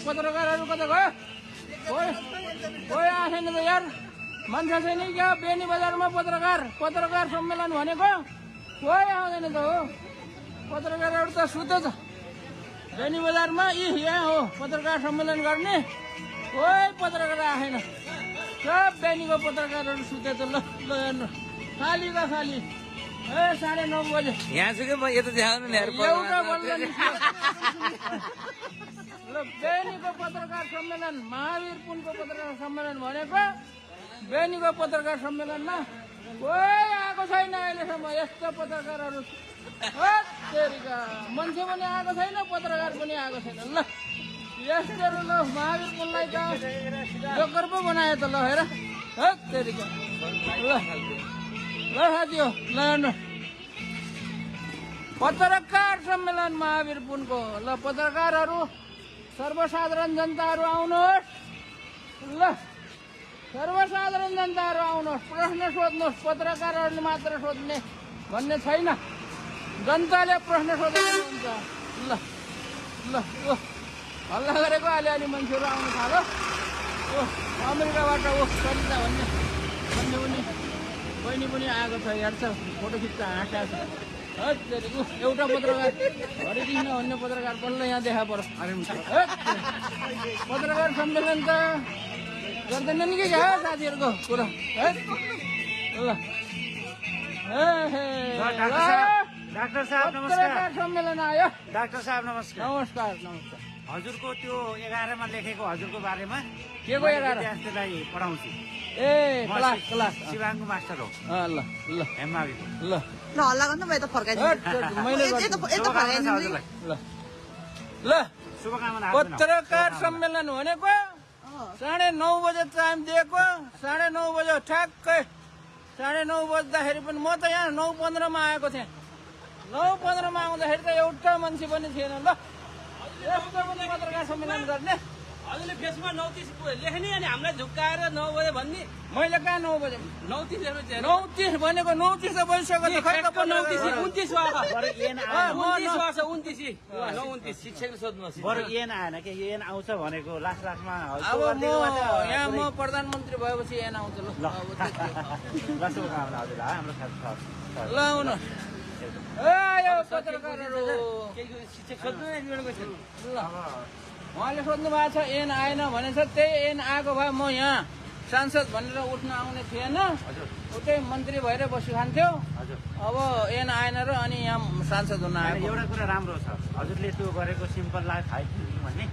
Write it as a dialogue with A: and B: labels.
A: पत्रकारहरू कता गयो? कोही आएन त यार, मान्छे छैन क्या? बेनी बजारमा पत्रकार सम्मेलन भनेको कोही आउँदैन त हो। पत्रकारहरू त सुत्यो त बेनी बजारमा। यहाँ हो पत्रकार सम्मेलन गर्ने, कोही पत्रकार आएन। सब बेनीको पत्रकारहरू सुत्यो त। ल हेर्नु खाली त खाली। 9:30 बजे
B: यहाँ सुकै म यता देखाउनु नि
A: एउटा बल्ल ल बेनीको पत्रकार सम्मेलन, महावीर पुनको पत्रकार सम्मेलन भनेको बेनीको पत्रकार सम्मेलनमा कोही आएको छैन अहिलेसम्म। यस्तो पत्रकारहरू मान्छे पनि आएको छैन, पत्रकार पनि आएको छैन। ल यस्तो ल महावीर पुनलाई त जोकर पो बनायो त। ल हेर तेरिका। ल साथी हो, ल हेर्नु पत्रकार सम्मेलन महावीर पुनको। ल पत्रकारहरू, सर्वसाधारण जनताहरू आउनुहोस्। ल सर्वसाधारण जनताहरू आउनुहोस्, प्रश्न सोध्नुहोस्। पत्रकारहरूले मात्र सोध्ने भन्ने छैन, जनताले प्रश्न सोधेको हुन्छ। ल ल ओ हल्ला गरेको अलिअलि मान्छेहरू आउनु थाल्यो। ओ अमेरिकाबाट सरिता भन्ने पनि बहिनी पनि आएको छ। हेर्छ फोटो खिच्छ, हाँसेको छ। एउटा पत्रकार हरिकृष्ण भन्ने पत्रकार बल्ल यहाँ देखा पर्यो। पत्रकार सम्मेलन त गर्दैनन् कि क्या साथीहरूको कुरा? ल
C: डाक्टर साहब नमस्कार।
A: पत्रकार सम्मेलन आयो।
C: डाक्टर साहब नमस्कार।
A: नमस्कार।
C: हजुरको त्यो 11 लेखेको हजुरको बारेमा
A: के को 11?
C: विद्यार्थीलाई पढाउँछु।
A: ए क्लास
C: शिवाङ्गु मास्टर हो।
A: ल ल
C: हेमाविको।
A: ल
D: हल्ला गर्नु म यता
A: ल पत्रकार सम्मेलन भनेको 9:30 बजे टाइम दिएको। 9:30 बजे ठ्याक्कै 9:30 बज्दाखेरि पनि म त यहाँ 9:15 मा आएको थिएँ। 9:15 मा आउँदाखेरि त एउटा मान्छे पनि थिएन। ल यस्तो पनि पत्रकार सम्मेलन गर्ने?
B: हजुरले फेसमा 9:30 लेख्ने अनि हामीलाई झुक्काएर 9 बजे भन्ने।
A: मैले कहाँ 9 बजे
B: 9:30
A: भनेको 9:30 त बजिसक्यो त। खै त
B: 29 शिक्षकले सोध्नुहोस्।
C: बरु एन आएन कि एन आउँछ भनेको लास्टमा।
A: अब म यहाँ म प्रधानमन्त्री भएपछि यहाँ आउँछ। ल
C: शुभकामना हजुर। हाम्रो
A: ल आउनु यो पत्रकारहरू
B: शिक्षक सोध्नु।
A: ल उहाँले सोध्नु भएको छ एन आएन भनेछ। त्यही एन आएको भए म यहाँ सांसद भनेर उठ्न आउने थिएन, उतै मन्त्री भएर बसिखान्थ्यो। अब एन आएन र अनि यहाँ सांसद हुन आएको।
C: एउटा कुरा राम्रो छ, हजुरले त्यो गरेको सिम्पल लाइफ हाइक भन्ने